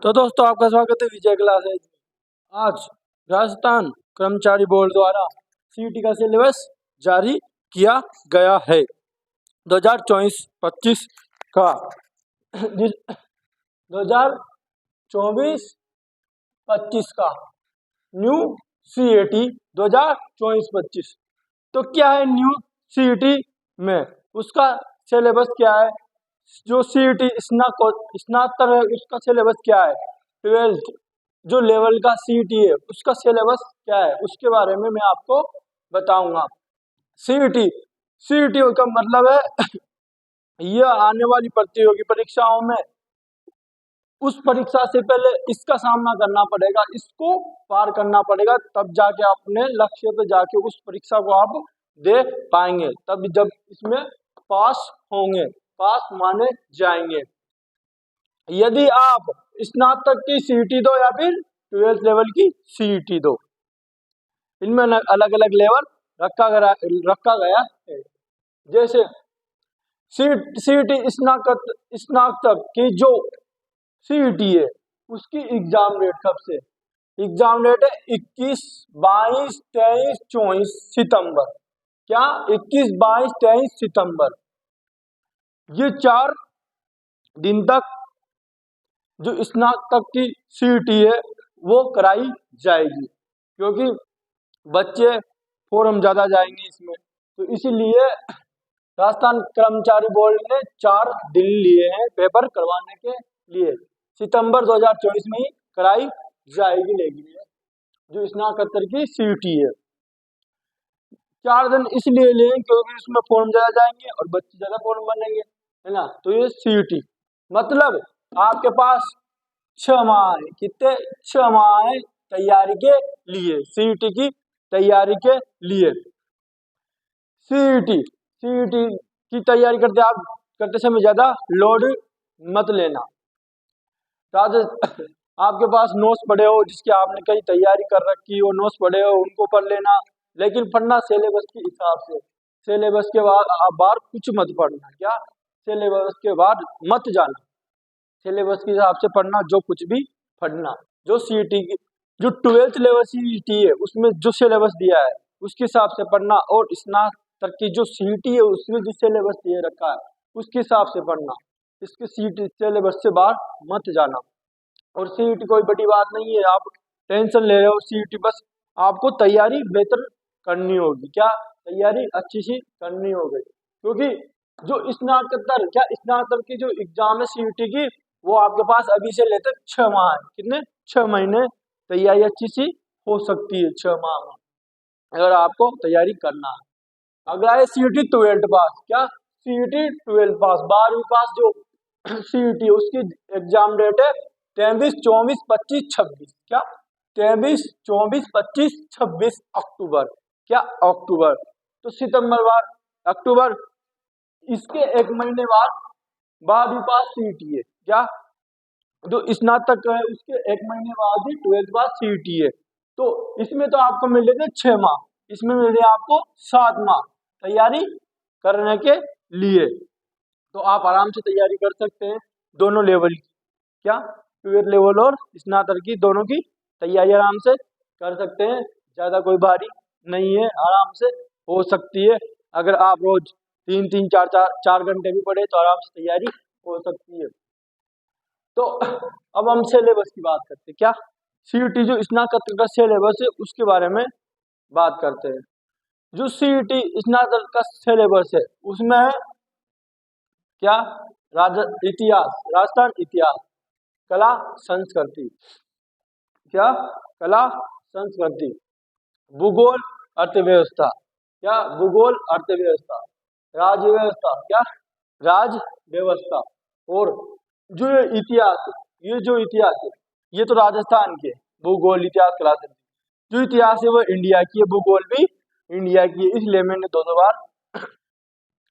तो दोस्तों आपका स्वागत है विजय क्लासेज में। आज राजस्थान कर्मचारी बोर्ड द्वारा सीईटी का सिलेबस जारी किया गया है 2024-25 का 2024-25 का न्यू सीईटी 2024-25। तो क्या है न्यू सीईटी में, उसका सिलेबस क्या है? जो सीईटी स्नातक है उसका सिलेबस क्या है? 12th जो लेवल का सीईटी है उसका सिलेबस क्या है, उसके बारे में मैं आपको बताऊंगा। सीईटी सीईटी का मतलब है यह आने वाली प्रतियोगी परीक्षाओं में उस परीक्षा से पहले इसका सामना करना पड़ेगा, इसको पार करना पड़ेगा, तब जाके अपने लक्ष्य पे जाके उस परीक्षा को आप दे पाएंगे, तब जब इसमें पास होंगे, पास माने जाएंगे। यदि आप स्नातक की सीईटी दो या फिर 12th लेवल की सीईटी दो, इनमें अलग अलग लेवल रखा गया है। जैसे सीईटी स्नातक की जो सीईटी है उसकी एग्जाम डेट कब से? एग्जाम डेट है 21, 22, 23, 24 सितंबर। क्या 21, 22, 23 सितंबर, ये 4 दिन तक जो स्नातक की सीईटी है वो कराई जाएगी, क्योंकि बच्चे फॉर्म ज्यादा जाएंगे इसमें, तो इसीलिए राजस्थान कर्मचारी बोर्ड ने 4 दिन लिए हैं पेपर करवाने के लिए। सितंबर 2024 में ही कराई जाएगी, लेकिन जो स्नातकोत्तर की सीईटी है 4 दिन इसलिए लिए क्योंकि इसमें फॉर्म ज्यादा जाएंगे और बच्चे ज्यादा फॉर्म बनेंगे, है ना। तो ये सीईटी मतलब आपके पास 6 माह है, कितने 6 माह है तैयारी के लिए, सीईटी की तैयारी के लिए। सीईटी की तैयारी करते समय ज्यादा लोड मत लेना। आपके पास नोट्स पड़े हो जिसकी आपने कहीं तैयारी कर रखी हो, नोट्स पड़े हो उनको पढ़ लेना, लेकिन पढ़ना सिलेबस के हिसाब से। सिलेबस के बाद बाहर कुछ मत पढ़ना, क्या सिलेबस के बाद मत जाना, सिलेबस के हिसाब से पढ़ना, जो कुछ भी पढ़ना। जो सीईटी की जो 12th लेवल सीईटी है उसमें जो सिलेबस दिया है उसके हिसाब से पढ़ना, और स्नातक की जो सीईटी है उसमें जो सिलेबस दिया रखा है उसके हिसाब से पढ़ना। इसके सीईटी सिलेबस से बाहर मत जाना। और सीईटी कोई बड़ी बात नहीं है, आप टेंशन ले रहे हो, सीईटी बस आपको तैयारी बेहतर करनी होगी, क्या तैयारी अच्छी सी करनी होगी, क्योंकि जो स्नातक की जो एग्जाम है सीईटी की वो आपके पास अभी से लेकर 6 माह है, कितने 6 महीने तैयारी अच्छी सी हो सकती है 6 माह में, अगर आपको तैयारी करना है। अगला है सीईटी 12th पास। क्या सीईटी 12th पास 12वीं पास जो सीईटी उसकी एग्जाम डेट है 23, 24, 25, 26। क्या 23, 24, 25, 26 अक्टूबर। क्या अक्टूबर, तो सितंबर बाद अक्टूबर, इसके 1 महीने बाद 12वीं पास सीईटी है। क्या जो स्नातक है उसके 1 महीने बाद ही 12th पास सीईटी है। तो इसमें तो आपको मिल रहे थे 6 माह, इसमें मिल रहे आपको 7 माह तैयारी करने के लिए। तो आप आराम से तैयारी कर सकते हैं दोनों लेवल की, क्या 12th लेवल और स्नातक की दोनों की तैयारी आराम से कर सकते हैं, ज्यादा कोई भारी नहीं है, आराम से हो सकती है। अगर आप रोज 3-3, 4 घंटे भी पढ़े तो आराम से तैयारी हो सकती है। तो अब हम सिलेबस की बात करते हैं, क्या सीईटी जो स्नातक का सिलेबस है उसके बारे में बात करते हैं। जो सीईटी स्नातक का सिलेबस है उसमें है क्या राजस्थान इतिहास, कला संस्कृति, क्या कला संस्कृति, भूगोल अर्थव्यवस्था, क्या भूगोल अर्थव्यवस्था, राज्य व्यवस्था, क्या राज व्यवस्था, और जो इतिहास है, ये जो इतिहास है ये तो राजस्थान के भूगोल इतिहास कला संस्कृति। जो इतिहास है वो इंडिया की है, भूगोल भी इंडिया की है, इसलिए मैंने 2 बार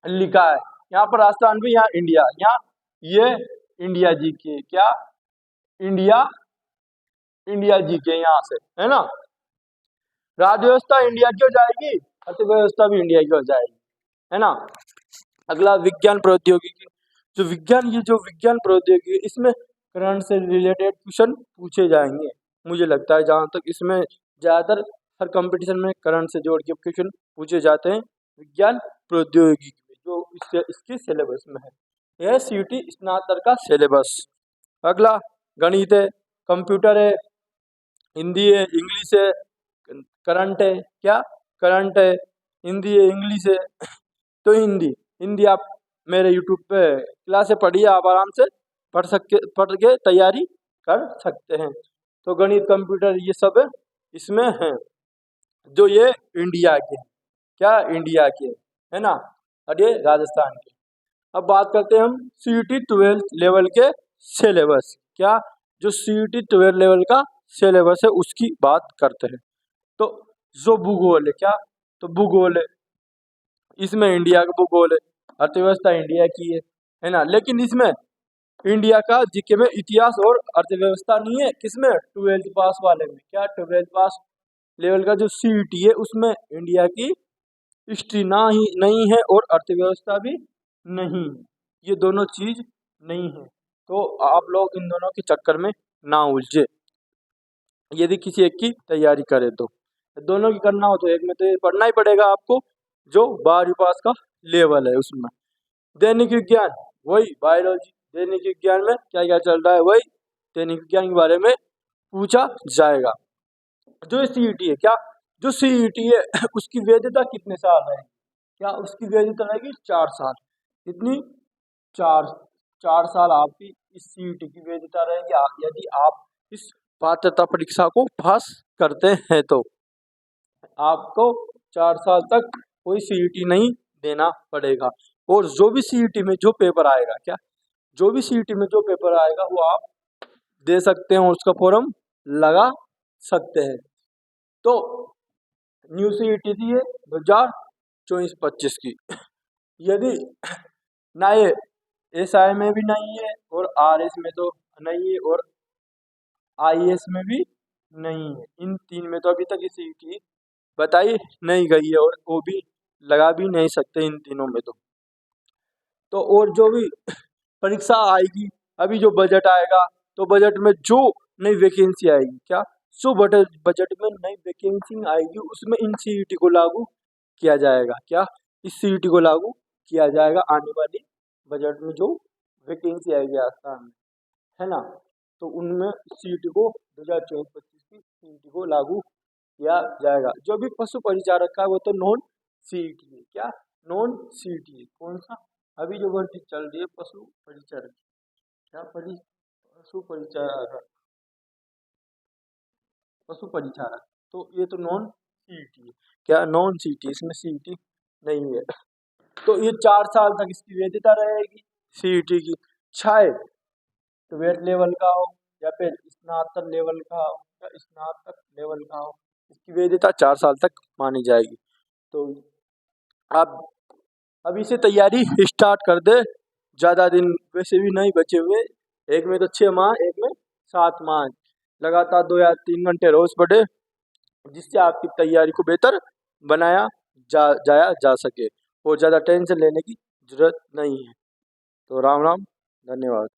लिखा है। यहाँ पर राजस्थान भी, यहाँ इंडिया, यहाँ ये इंडिया जी के, क्या इंडिया जी के यहाँ से, है ना। राज्य व्यवस्था इंडिया की हो जाएगी, अर्थव्यवस्था भी इंडिया की हो जाएगी, है ना। अगला विज्ञान प्रौद्योगिकी। जो विज्ञान प्रौद्योगिकी इसमें करंट से रिलेटेड क्वेश्चन पूछे जाएंगे। मुझे लगता है जहाँ तक इसमें ज़्यादातर हर कंपटीशन में करंट से जोड़ के क्वेश्चन पूछे जाते हैं विज्ञान प्रौद्योगिकी में, जो इसके सिलेबस में है। यह सीईटी स्नातक का सिलेबस। अगला गणित है, कंप्यूटर है, हिंदी है, इंग्लिश है, करंट है। क्या करंट है, हिंदी है, इंग्लिश है। तो हिंदी आप मेरे यूट्यूब पे क्लास से पढ़िए, आप आराम से पढ़ के तैयारी कर सकते हैं। तो गणित, कंप्यूटर ये सब इसमें हैं, जो ये इंडिया के, क्या इंडिया के है ना, और ये राजस्थान के। अब बात करते हैं हम सीईटी 12 लेवल के सिलेबस। क्या जो सीईटी 12 लेवल का सिलेबस है उसकी बात करते हैं। तो जो भूगोल है, क्या तो भूगोल है, इसमें इंडिया का भूगोल है, अर्थव्यवस्था इंडिया की है ना। लेकिन इसमें इंडिया का जीके में इतिहास और अर्थव्यवस्था नहीं है। किसमें? 12th पास वाले में। क्या 12th पास लेवल का जो सीईटी है उसमें इंडिया की हिस्ट्री नहीं है और अर्थव्यवस्था भी नहीं, ये दोनों चीज नहीं है। तो आप लोग इन दोनों के चक्कर में ना उलझे, यदि किसी एक की तैयारी करे तो। दोनों की करना हो तो एक में तो ये पढ़ना ही पड़ेगा आपको, जो 12वीं पास का लेवल है उसमें। दैनिक विज्ञान वही बायोलॉजी, दैनिक विज्ञान में क्या क्या चल रहा है वही दैनिक विज्ञान के बारे में पूछा जाएगा। जो सीईटी है, क्या जो सीईटी है उसकी वैधता कितने साल रहेगी? क्या उसकी वैधता रहेगी 4 साल। कितनी? 4 साल आपकी इस सीईटी की वैधता रहेगी। यदि आप इस पात्रता परीक्षा को पास करते हैं तो आपको 4 साल तक कोई सीईटी नहीं देना पड़ेगा। और जो भी सीईटी में जो पेपर आएगा, क्या जो भी सीईटी में जो पेपर आएगा वो आप दे सकते हैं और उसका फॉर्म लगा सकते हैं। तो न्यू सीईटी थी ये 2024-25 की। यदि ना ये एसआई में भी नहीं है और आरएस में तो नहीं है और आईएएस में भी नहीं है, इन 3 में तो अभी तक ये सीईटी बताई नहीं गई है और वो भी लगा भी नहीं सकते इन तीनों में तो और जो भी परीक्षा आएगी, अभी जो बजट आएगा तो बजट में जो नई वैकेंसी आएगी, क्या जो बजट में नई वैकेंसी आएगी उसमें इन सीईटी को लागू किया जाएगा। क्या इस सीईटी को लागू किया जाएगा आने वाली बजट में जो वैकेंसी आएगी आसाम में, है ना। तो उनमें सीईटी को 2024-25 की सीईटी को लागू किया जाएगा। जो भी पशु परिचारक का वो तो नॉन सीईटी है। क्या नॉन सीईटी है? कौन सा? अभी जो भर्ती चल रही है पशु परिचारक, क्या पशु परिचारक, तो ये तो नॉन सीईटी है। क्या नॉन सीईटी, इसमें सीईटी नहीं है। तो ये 4 साल तक इसकी वैधता रहेगी सीईटी की, चाहे 12 लेवल का हो या फिर स्नातक लेवल का हो या स्नातक लेवल का हो, इसकी वैधता 4 साल तक मानी जाएगी। तो आप अभी से तैयारी स्टार्ट कर दे, ज़्यादा दिन वैसे भी नहीं बचे हुए। एक में तो 6 माह, एक में 7 माह, लगातार 2 या 3 घंटे रोज पढ़े, जिससे आपकी तैयारी को बेहतर बनाया जाया जा सके और ज़्यादा टेंशन लेने की जरूरत नहीं है। तो राम राम, धन्यवाद।